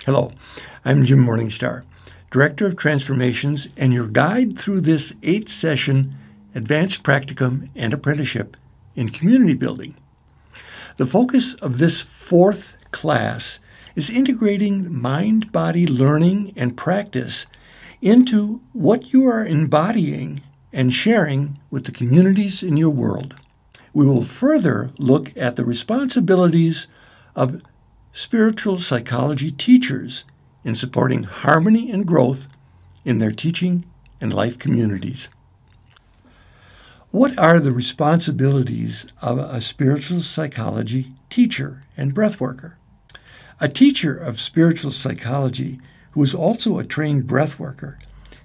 Hello, I'm Jim Morningstar, Director of Transformations and your guide through this 8-session Advanced Practicum and Apprenticeship in Community Building. The focus of this 4th class is integrating mind-body learning and practice into what you are embodying and sharing with the communities in your world. We will further look at the responsibilities of spiritual psychology teachers in supporting harmony and growth in their teaching and life communities. What are the responsibilities of a spiritual psychology teacher and breathworker? A teacher of spiritual psychology who is also a trained breathworker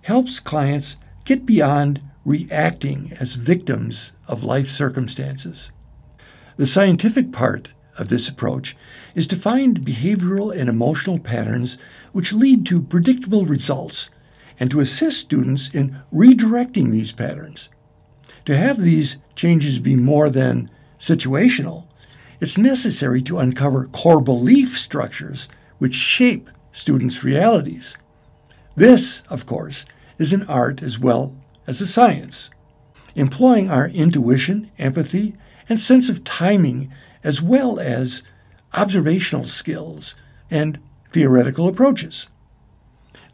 helps clients get beyond reacting as victims of life circumstances. The scientific part of this approach is to find behavioral and emotional patterns which lead to predictable results and to assist students in redirecting these patterns. To have these changes be more than situational, it's necessary to uncover core belief structures which shape students' realities. This, of course, is an art as well as a science, employing our intuition, empathy, and sense of timing as well as observational skills and theoretical approaches.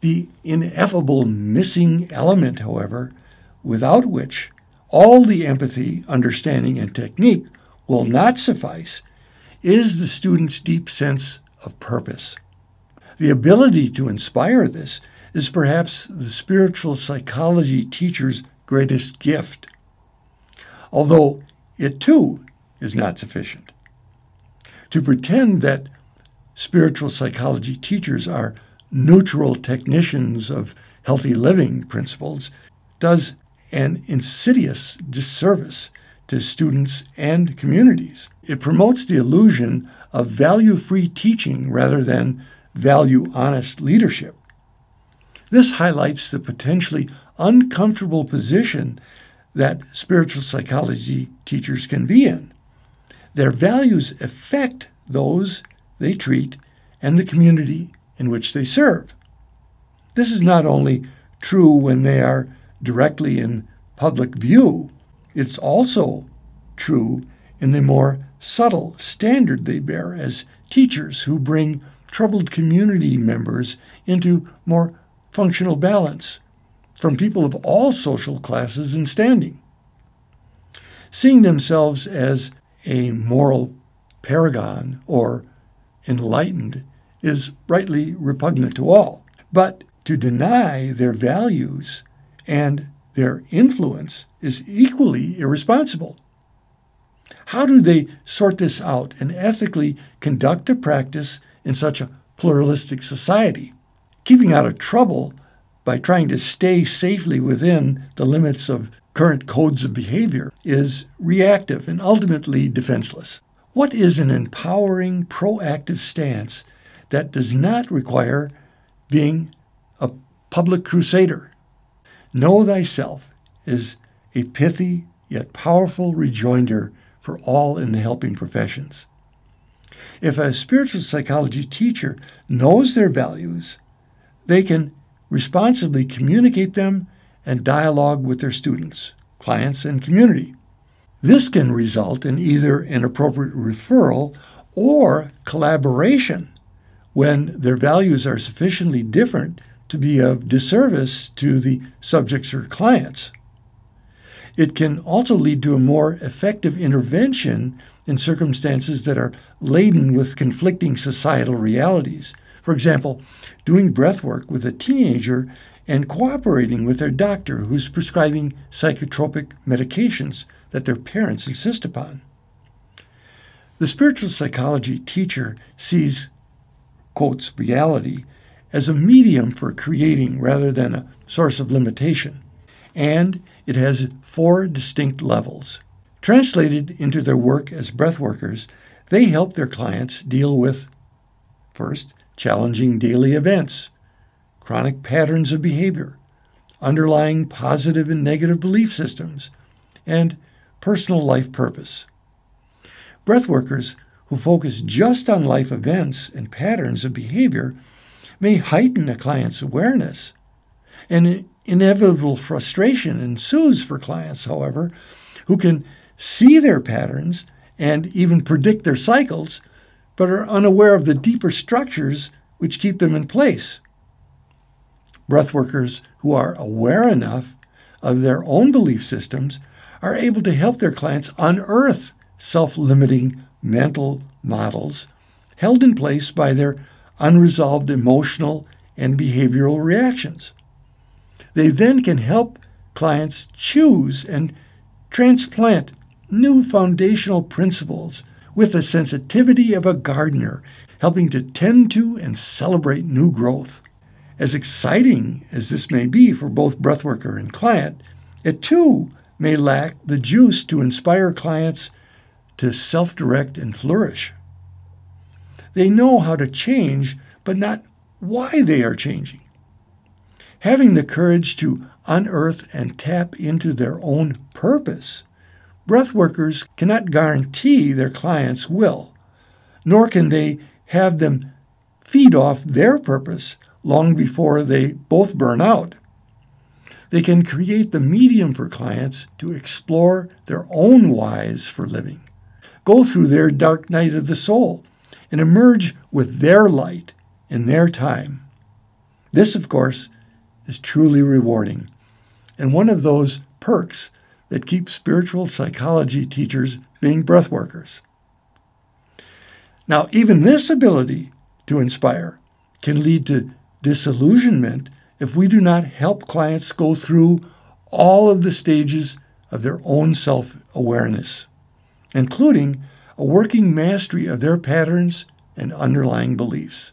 The ineffable missing element, however, without which all the empathy, understanding, and technique will not suffice, is the student's deep sense of purpose. The ability to inspire this is perhaps the spiritual psychology teacher's greatest gift, although it too is not sufficient. To pretend that spiritual psychology teachers are neutral technicians of healthy living principles does an insidious disservice to students and communities. It promotes the illusion of value-free teaching rather than value-honest leadership. This highlights the potentially uncomfortable position that spiritual psychology teachers can be in. Their values affect those they treat and the community in which they serve. This is not only true when they are directly in public view, it's also true in the more subtle standard they bear as teachers who bring troubled community members into more functional balance from people of all social classes and standing. Seeing themselves as a moral paragon or enlightened is rightly repugnant to all. But to deny their values and their influence is equally irresponsible. How do they sort this out and ethically conduct a practice in such a pluralistic society? Keeping out of trouble by trying to stay safely within the limits of current codes of behavior is reactive and ultimately defenseless. What is an empowering, proactive stance that does not require being a public crusader? Know thyself is a pithy yet powerful rejoinder for all in the helping professions. If a spiritual psychology teacher knows their values, they can responsibly communicate them and dialogue with their students, clients, and community. This can result in either an appropriate referral or collaboration when their values are sufficiently different to be of disservice to the subjects or clients. It can also lead to a more effective intervention in circumstances that are laden with conflicting societal realities. For example, doing breath work with a teenager and cooperating with their doctor who's prescribing psychotropic medications that their parents insist upon. The spiritual psychology teacher sees, quotes, reality as a medium for creating rather than a source of limitation, and it has 4 distinct levels. Translated into their work as breathworkers, they help their clients deal with, first, challenging daily events, chronic patterns of behavior, underlying positive and negative belief systems, and personal life purpose. Breathworkers who focus just on life events and patterns of behavior may heighten a client's awareness. And inevitable frustration ensues for clients, however, who can see their patterns and even predict their cycles, but are unaware of the deeper structures which keep them in place. Breathworkers who are aware enough of their own belief systems are able to help their clients unearth self-limiting mental models held in place by their unresolved emotional and behavioral reactions. They then can help clients choose and transplant new foundational principles with the sensitivity of a gardener, helping to tend to and celebrate new growth. As exciting as this may be for both breathworker and client, it too may lack the juice to inspire clients to self-direct and flourish. They know how to change, but not why they are changing. Having the courage to unearth and tap into their own purpose, breathworkers cannot guarantee their clients will, nor can they have them feed off their purpose long before they both burn out. They can create the medium for clients to explore their own whys for living, go through their dark night of the soul, and emerge with their light in their time. This, of course, is truly rewarding, and one of those perks that keep spiritual psychology teachers being breathworkers. Now, even this ability to inspire can lead to disillusionment if we do not help clients go through all of the stages of their own self-awareness, including a working mastery of their patterns and underlying beliefs.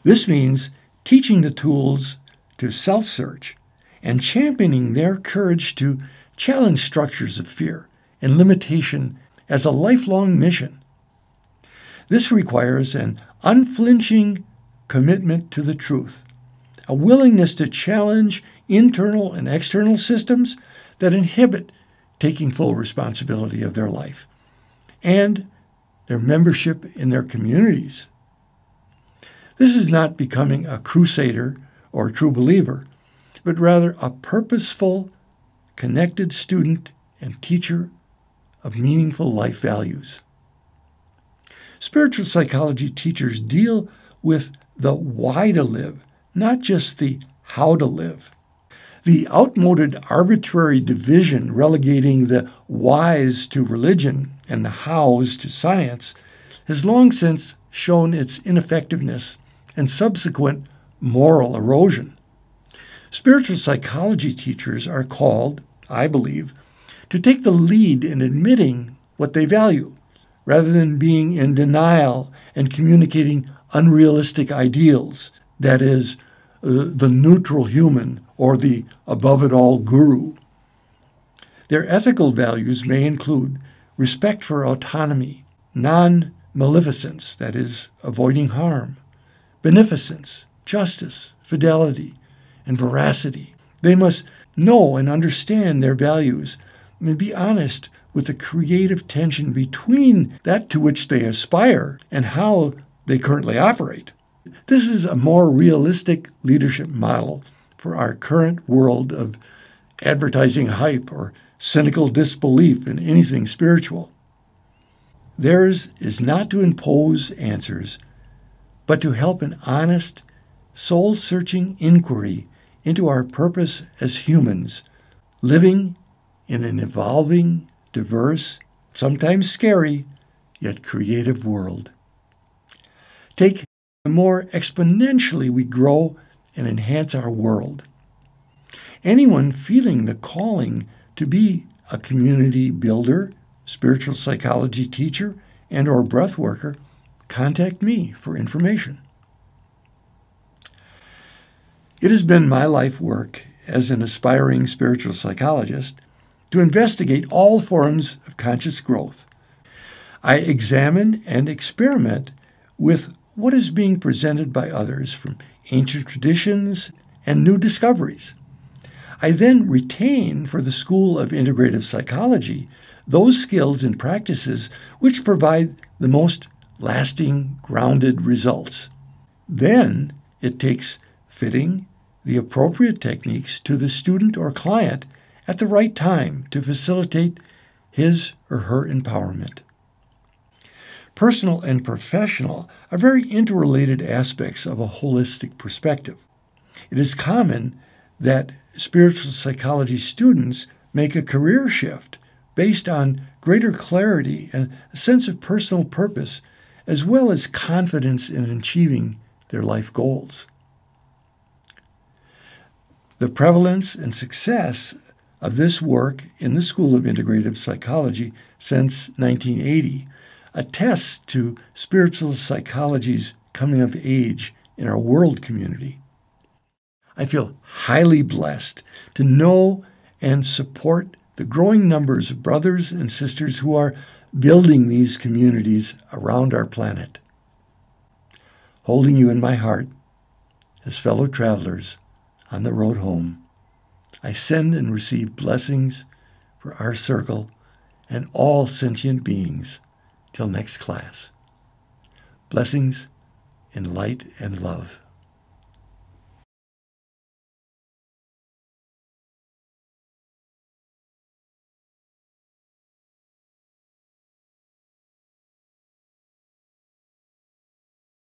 This means teaching the tools to self-search and championing their courage to challenge structures of fear and limitation as a lifelong mission. This requires an unflinching commitment to the truth, a willingness to challenge internal and external systems that inhibit taking full responsibility of their life and their membership in their communities. This is not becoming a crusader or a true believer, but rather a purposeful, connected student and teacher of meaningful life values. Spiritual psychology teachers deal with the why to live, not just the how to live. The outmoded arbitrary division relegating the whys to religion and the hows to science has long since shown its ineffectiveness and subsequent moral erosion. Spiritual psychology teachers are called, I believe, to take the lead in admitting what they value, rather than being in denial and communicating unrealistic ideals, that is, the neutral human or the above-it-all guru. Their ethical values may include respect for autonomy, non-maleficence, that is, avoiding harm, beneficence, justice, fidelity, and veracity. They must know and understand their values and be honest with the creative tension between that to which they aspire and how they currently operate. This is a more realistic leadership model for our current world of advertising hype or cynical disbelief in anything spiritual. Theirs is not to impose answers, but to help an honest, soul-searching inquiry into our purpose as humans, living in an evolving, diverse, sometimes scary, yet creative world. Take the more exponentially we grow and enhance our world. Anyone feeling the calling to be a community builder, spiritual psychology teacher, and/or breath worker, contact me for information. It has been my life work as an aspiring spiritual psychologist to investigate all forms of conscious growth. I examine and experiment with what is being presented by others from ancient traditions and new discoveries. I then retain for the School of Integrative Psychology those skills and practices which provide the most lasting, grounded results. Then, It takes fitting the appropriate techniques to the student or client at the right time to facilitate his or her empowerment. Personal and professional are very interrelated aspects of a holistic perspective. It is common that spiritual psychology students make a career shift based on greater clarity and a sense of personal purpose, as well as confidence in achieving their life goals. The prevalence and success of this work in the School of Integrative Psychology since 1980 attests to spiritual psychology's coming of age in our world community. I feel highly blessed to know and support the growing numbers of brothers and sisters who are building these communities around our planet. Holding you in my heart as fellow travelers on the road home, I send and receive blessings for our circle and all sentient beings till next class. Blessings in light and love.